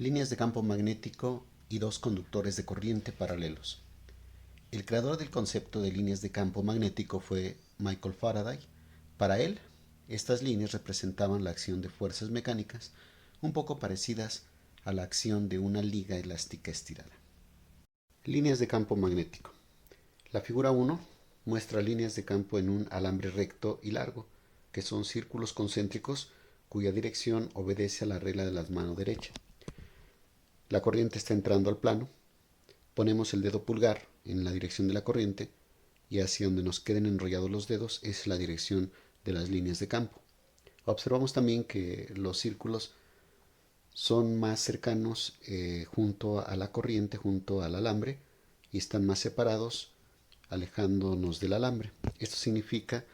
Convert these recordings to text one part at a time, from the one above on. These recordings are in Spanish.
Líneas de campo magnético y dos conductores de corriente paralelos. El creador del concepto de líneas de campo magnético fue Michael Faraday. Para él, estas líneas representaban la acción de fuerzas mecánicas un poco parecidas a la acción de una liga elástica estirada. Líneas de campo magnético. La figura 1 muestra líneas de campo en un alambre recto y largo, que son círculos concéntricos cuya dirección obedece a la regla de la mano derecha. La corriente está entrando al plano. Ponemos el dedo pulgar en la dirección de la corriente y hacia donde nos queden enrollados los dedos es la dirección de las líneas de campo. Observamos también que los círculos son más cercanos junto a la corriente, junto al alambre, y están más separados alejándonos del alambre. Esto significa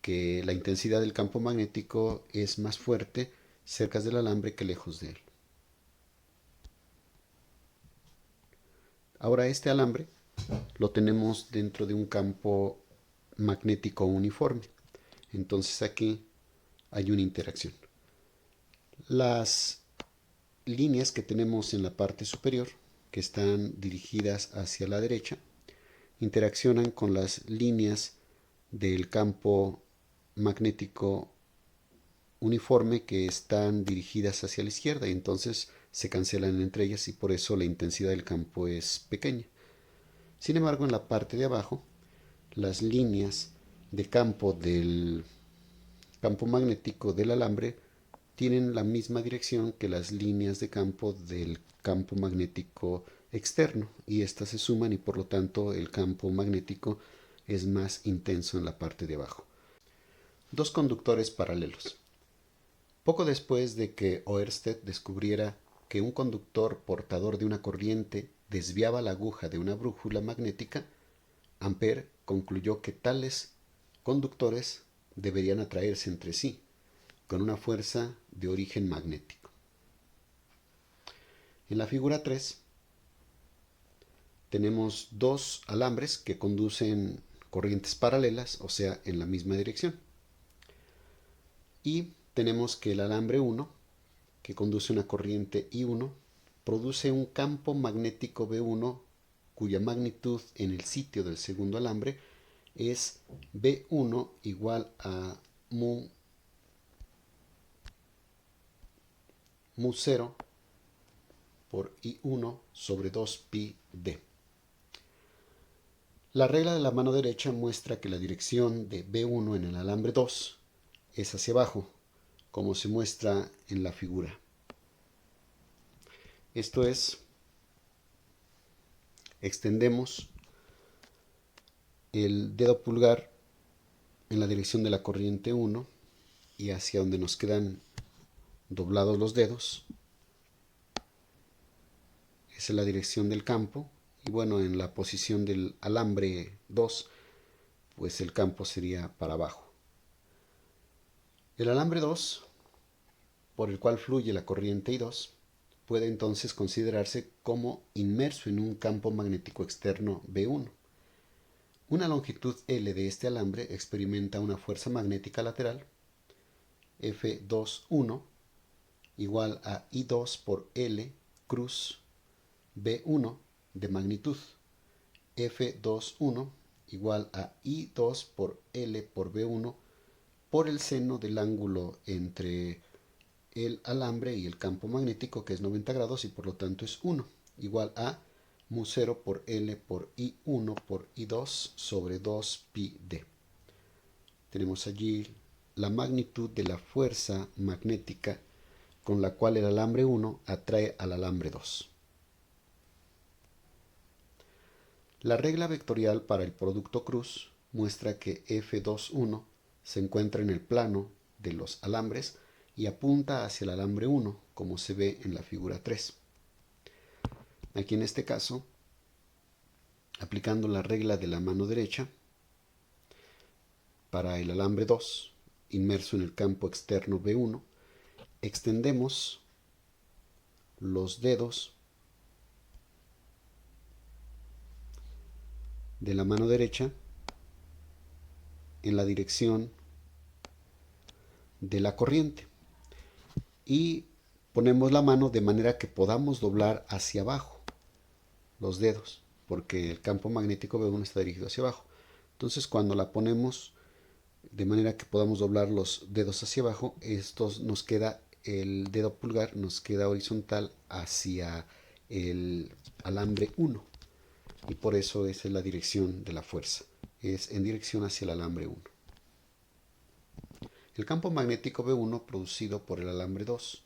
que la intensidad del campo magnético es más fuerte cerca del alambre que lejos de él. Ahora este alambre lo tenemos dentro de un campo magnético uniforme. Entonces aquí hay una interacción. Las líneas que tenemos en la parte superior, que están dirigidas hacia la derecha, interaccionan con las líneas del campo magnético uniforme que están dirigidas hacia la izquierda y entonces se cancelan entre ellas y por eso la intensidad del campo es pequeña. Sin embargo, en la parte de abajo, las líneas de campo del campo magnético del alambre tienen la misma dirección que las líneas de campo del campo magnético externo y estas se suman y por lo tanto el campo magnético es más intenso en la parte de abajo. Dos conductores paralelos. Poco después de que Oersted descubriera que un conductor portador de una corriente desviaba la aguja de una brújula magnética, Ampère concluyó que tales conductores deberían atraerse entre sí, con una fuerza de origen magnético. En la figura 3 tenemos dos alambres que conducen corrientes paralelas, o sea, en la misma dirección. Y tenemos que el alambre 1, que conduce una corriente I1, produce un campo magnético B1 cuya magnitud en el sitio del segundo alambre es B1 igual a mu 0 por I1 sobre 2pi d. La regla de la mano derecha muestra que la dirección de B1 en el alambre 2 es hacia abajo, como se muestra en la figura. Esto es, extendemos el dedo pulgar en la dirección de la corriente 1 y hacia donde nos quedan doblados los dedos. Esa es la dirección del campo. Y bueno, en la posición del alambre 2, pues el campo sería para abajo. El alambre 2, por el cual fluye la corriente I2, puede entonces considerarse como inmerso en un campo magnético externo B1. Una longitud L de este alambre experimenta una fuerza magnética lateral F21 igual a I2 por L cruz B1 de magnitud F21 igual a I2 por L por B1 por el seno del ángulo entre el alambre y el campo magnético, que es 90 grados y por lo tanto es 1, igual a mu 0 por L por I1 por I2 sobre 2pi d. Tenemos allí la magnitud de la fuerza magnética con la cual el alambre 1 atrae al alambre 2. La regla vectorial para el producto cruz muestra que F21 se encuentra en el plano de los alambres y apunta hacia el alambre 1, como se ve en la figura 3. Aquí en este caso, aplicando la regla de la mano derecha, para el alambre 2, inmerso en el campo externo B1, extendemos los dedos de la mano derecha en la dirección de la corriente y ponemos la mano de manera que podamos doblar hacia abajo los dedos, porque el campo magnético B1 está dirigido hacia abajo. Entonces, cuando la ponemos de manera que podamos doblar los dedos hacia abajo, el dedo pulgar nos queda horizontal hacia el alambre 1, y por eso esa es la dirección de la fuerza, es en dirección hacia el alambre 1. El campo magnético B1 producido por el alambre 2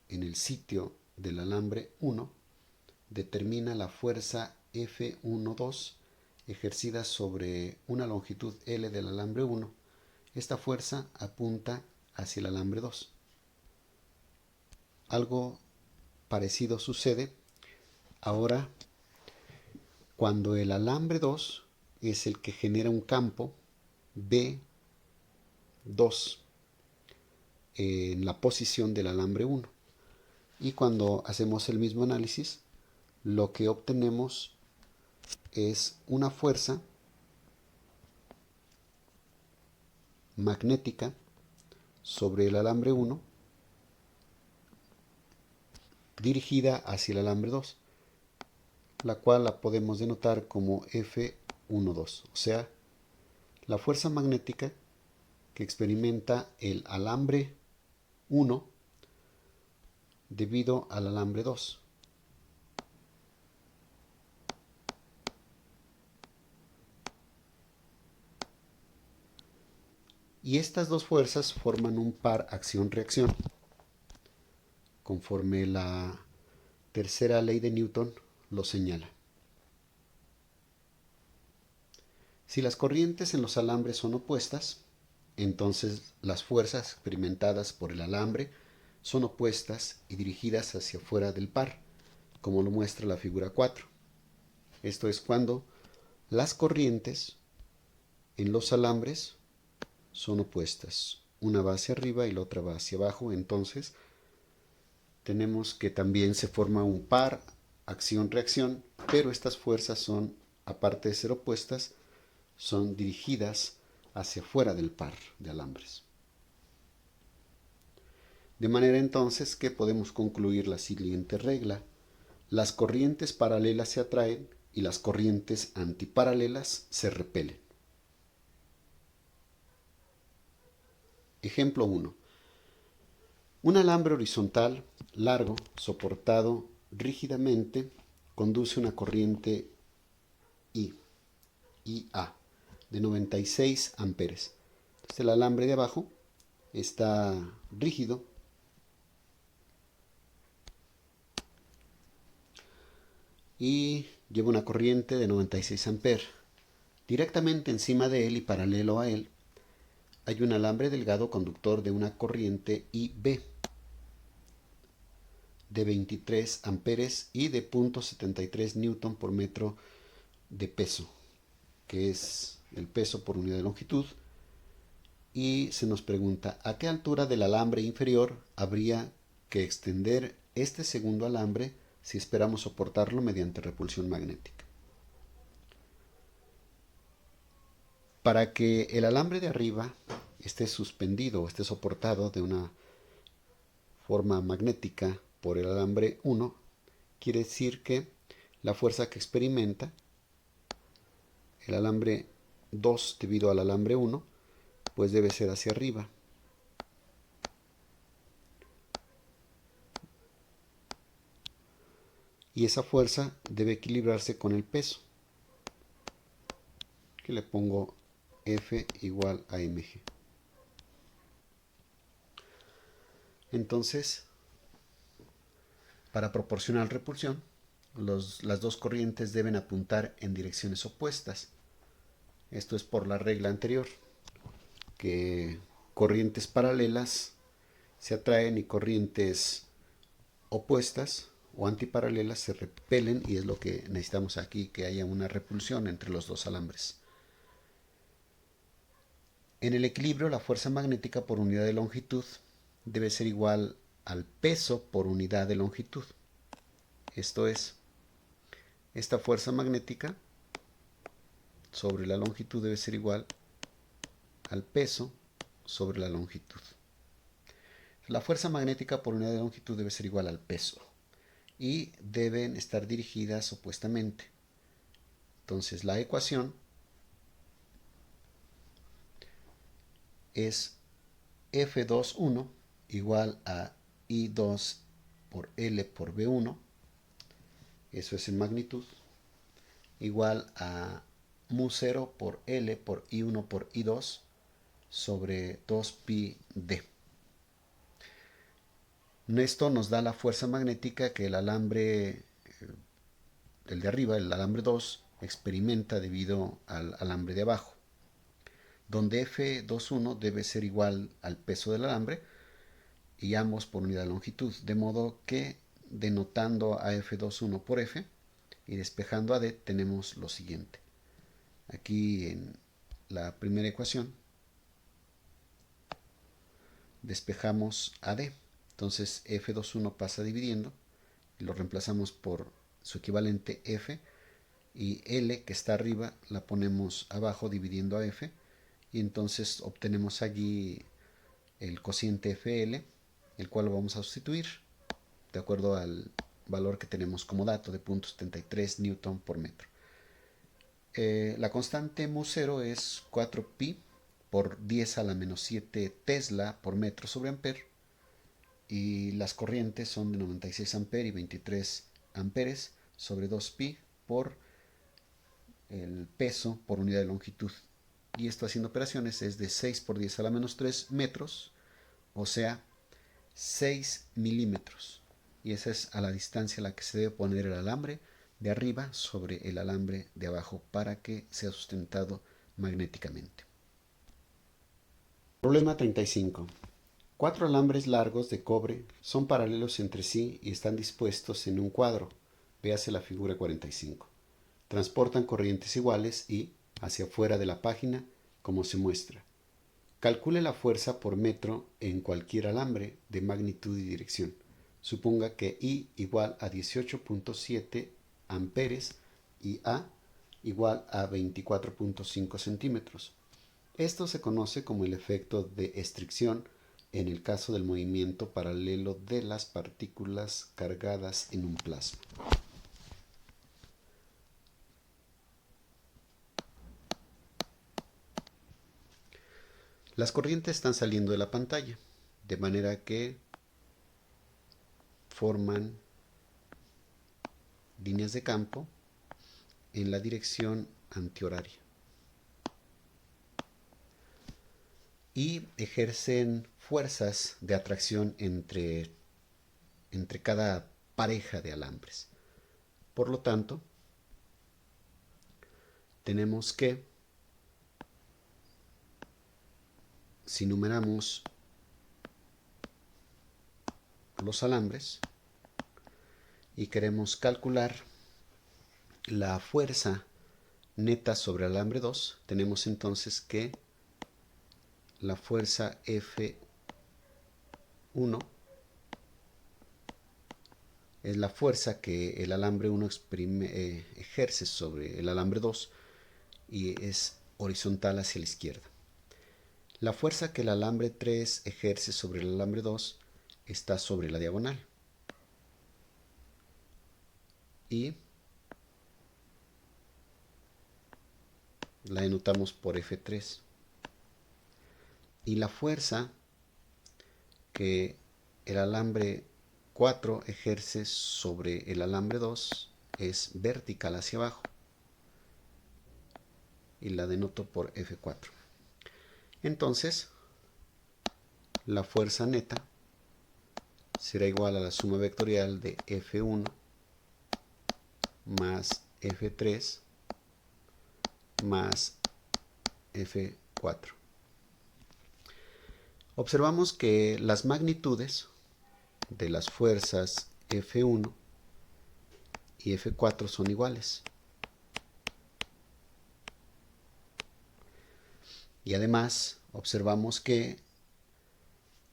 en el sitio del alambre 1 determina la fuerza F12 ejercida sobre una longitud L del alambre 1. Esta fuerza apunta hacia el alambre 2. Algo parecido sucede ahora cuando el alambre 2 es el que genera un campo B2 en la posición del alambre 1. Y cuando hacemos el mismo análisis, lo que obtenemos es una fuerza magnética sobre el alambre 1 dirigida hacia el alambre 2, la cual la podemos denotar como F12, o sea, la fuerza magnética que experimenta el alambre 1 debido al alambre 2. Y estas dos fuerzas forman un par acción-reacción, conforme la tercera ley de Newton lo señala. Si las corrientes en los alambres son opuestas, entonces las fuerzas experimentadas por el alambre son opuestas y dirigidas hacia fuera del par, como lo muestra la figura 4. Esto es cuando las corrientes en los alambres son opuestas. Una va hacia arriba y la otra va hacia abajo. Entonces tenemos que también se forma un par acción-reacción, pero estas fuerzas son, aparte de ser opuestas, son dirigidas hacia fuera del par de alambres. De manera entonces que podemos concluir la siguiente regla: las corrientes paralelas se atraen y las corrientes antiparalelas se repelen. Ejemplo 1. Un alambre horizontal largo, soportado rígidamente, conduce una corriente IA de 96 amperes. Entonces el alambre de abajo está rígido y lleva una corriente de 96 amperes. Directamente encima de él y paralelo a él hay un alambre delgado conductor de una corriente IB de 23 amperes y de 0.73 newton por metro de peso, que es el peso por unidad de longitud. Y se nos pregunta a qué altura del alambre inferior habría que extender este segundo alambre si esperamos soportarlo mediante repulsión magnética. Para que el alambre de arriba esté suspendido o esté soportado de una forma magnética por el alambre 1, quiere decir que la fuerza que experimenta el alambre 2 debido al alambre 1, pues debe ser hacia arriba. Y esa fuerza debe equilibrarse con el peso, que le pongo F igual a mg. Entonces, para proporcionar repulsión, las dos corrientes deben apuntar en direcciones opuestas. Esto es por la regla anterior, que corrientes paralelas se atraen y corrientes opuestas o antiparalelas se repelen, y es lo que necesitamos aquí, que haya una repulsión entre los dos alambres. En el equilibrio, la fuerza magnética por unidad de longitud debe ser igual al peso por unidad de longitud. Esto es, esta fuerza magnética sobre la longitud debe ser igual al peso sobre la longitud. La fuerza magnética por unidad de longitud debe ser igual al peso y deben estar dirigidas opuestamente. Entonces la ecuación es F21 igual a I2 por L por V1, eso es en magnitud, igual a mu0 por L por I1 por I2 sobre 2pi d. Esto nos da la fuerza magnética que el alambre, el de arriba, el alambre 2, experimenta debido al alambre de abajo, donde F21 debe ser igual al peso del alambre y ambos por unidad de longitud, de modo que denotando a F21 por F y despejando a D tenemos lo siguiente. Aquí en la primera ecuación despejamos a D, entonces F21 pasa dividiendo y lo reemplazamos por su equivalente F, y L que está arriba la ponemos abajo dividiendo a F, y entonces obtenemos allí el cociente FL, el cual lo vamos a sustituir de acuerdo al valor que tenemos como dato de 0.73 newton por metro. La constante mu0 es 4pi por 10 a la menos 7 tesla por metro sobre amper, y las corrientes son de 96 amperes y 23 amperes sobre 2pi por el peso por unidad de longitud. Y esto haciendo operaciones es de 6 por 10 a la menos 3 metros, o sea, 6 milímetros. Y esa es a la distancia a la que se debe poner el alambre de arriba sobre el alambre de abajo para que sea sustentado magnéticamente. Problema 35. 4 alambres largos de cobre son paralelos entre sí y están dispuestos en un cuadro. Véase la figura 45. Transportan corrientes iguales y hacia afuera de la página, como se muestra. Calcule la fuerza por metro en cualquier alambre de magnitud y dirección. Suponga que I igual a 18.7 amperes y A igual a 24.5 centímetros. Esto se conoce como el efecto de estricción en el caso del movimiento paralelo de las partículas cargadas en un plasma. Las corrientes están saliendo de la pantalla, de manera que forman líneas de campo en la dirección antihoraria y ejercen fuerzas de atracción entre cada pareja de alambres. Por lo tanto, tenemos que, si numeramos los alambres y queremos calcular la fuerza neta sobre el alambre 2, tenemos entonces que la fuerza F1 es la fuerza que el alambre 1 ejerce sobre el alambre 2 y es horizontal hacia la izquierda. La fuerza que el alambre 3 ejerce sobre el alambre 2 está sobre la diagonal. Y la denotamos por F3. Y la fuerza que el alambre 4 ejerce sobre el alambre 2 es vertical hacia abajo. Y la denoto por F4. Entonces, la fuerza neta será igual a la suma vectorial de F1 más F3 más F4. Observamos que las magnitudes de las fuerzas F1 y F4 son iguales. Y además observamos que,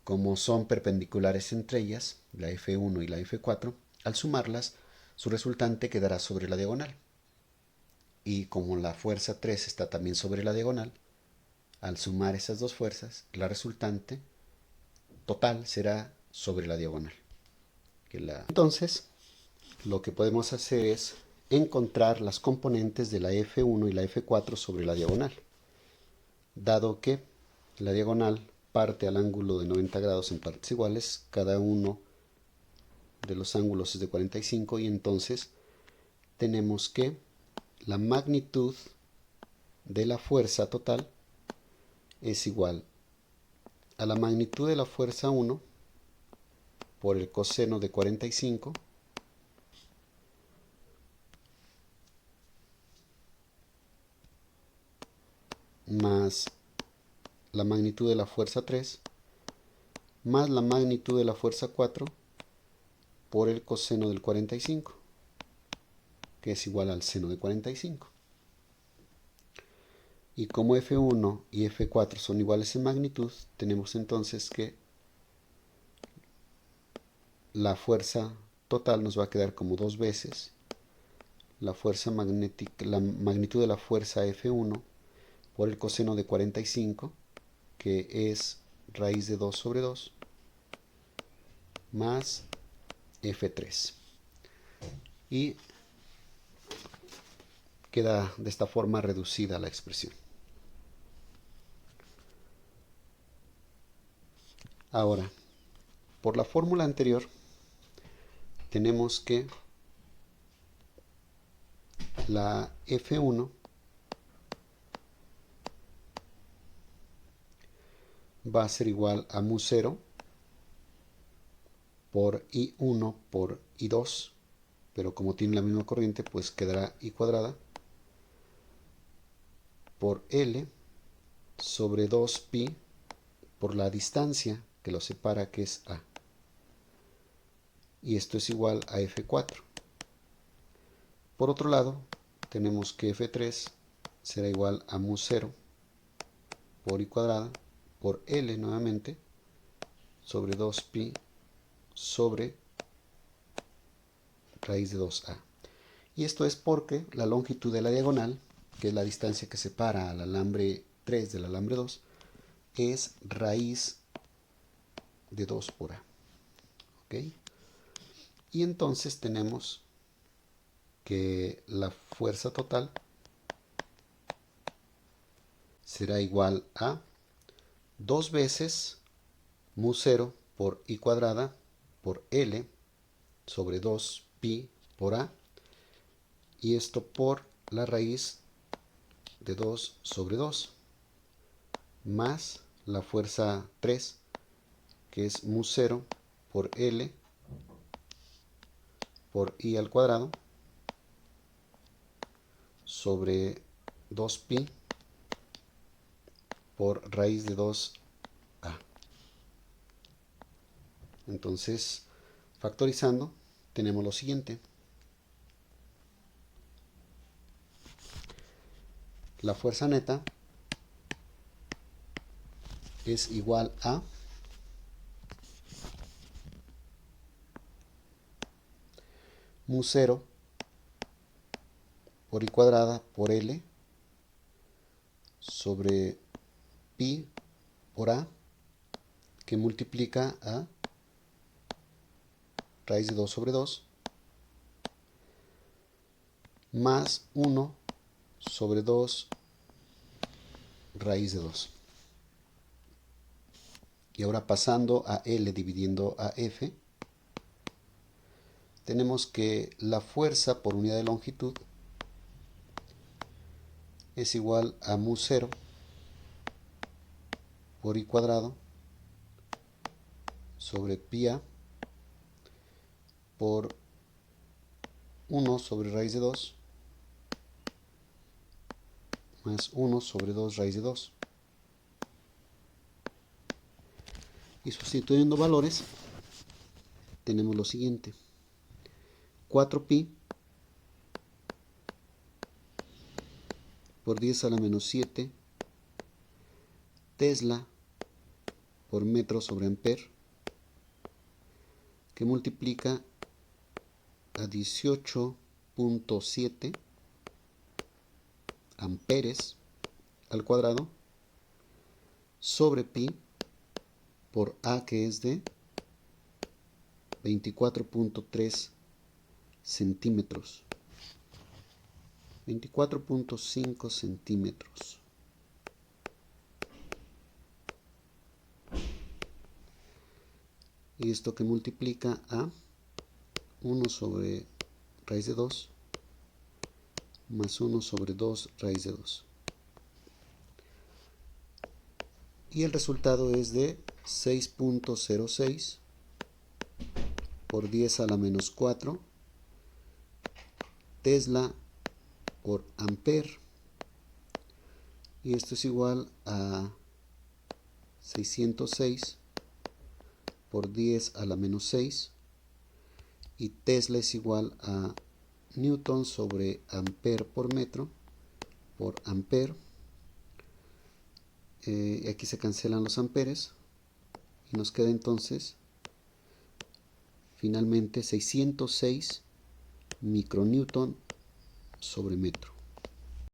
como son perpendiculares entre ellas, la F1 y la F4, al sumarlas, su resultante quedará sobre la diagonal. Y como la fuerza 3 está también sobre la diagonal, al sumar esas dos fuerzas, la resultante total será sobre la diagonal. Entonces, lo que podemos hacer es encontrar las componentes de la F1 y la F4 sobre la diagonal, dado que la diagonal parte al ángulo de 90 grados en partes iguales, cada uno de los ángulos es de 45 y entonces tenemos que la magnitud de la fuerza total es igual a la magnitud de la fuerza 1 por el coseno de 45 más la magnitud de la fuerza 3 más la magnitud de la fuerza 4 por el coseno del 45, que es igual al seno de 45. Y como F1 y F4 son iguales en magnitud, tenemos entonces que la fuerza total nos va a quedar como 2 veces la fuerza magnética, la magnitud de la fuerza F1 por el coseno de 45, que es raíz de 2 sobre 2, más F3. Y queda de esta forma reducida la expresión. Ahora, por la fórmula anterior, tenemos que la F1 va a ser igual a mu0 por I1 por I2, pero como tiene la misma corriente, pues quedará I cuadrada por L sobre 2pi por la distancia que lo separa, que es A. Y esto es igual a F4. Por otro lado, tenemos que F3 será igual a mu0 por I cuadrada por L nuevamente sobre 2pi sobre raíz de 2A. Y esto es porque la longitud de la diagonal, que es la distancia que separa al alambre 3 del alambre 2, es raíz de 2 por A. ¿Ok? Y entonces tenemos que la fuerza total será igual a 2 veces mu0 por I cuadrada por L sobre 2pi por A, y esto por la raíz de 2 sobre 2 más la fuerza 3, que es mu0 por L por I al cuadrado sobre 2pi por raíz de 2A. Entonces, factorizando, tenemos lo siguiente. La fuerza neta es igual a mu0 por I cuadrada por L sobre pi por A, que multiplica a raíz de 2 sobre 2 más 1 sobre 2 raíz de 2. Y ahora pasando a L dividiendo a F, tenemos que la fuerza por unidad de longitud es igual a mu0 por I cuadrado sobre pi A por 1 sobre raíz de 2 más 1 sobre 2 raíz de 2. Y sustituyendo valores, tenemos lo siguiente. 4pi por 10 a la menos 7 Tesla por metro sobre amper, que multiplica a 18.7 amperes al cuadrado sobre pi por A, que es de 24.3 centímetros. 24.5 centímetros. Y esto que multiplica a 1 sobre raíz de 2 más 1 sobre 2 raíz de 2. Y el resultado es de 6.06 por 10 a la menos 4 Tesla por ampere. Y esto es igual a 606 por 10 a la menos 6. Y Tesla es igual a Newton sobre ampere por metro por ampere. Aquí se cancelan los amperes y nos queda entonces finalmente 606 micronewton sobre metro.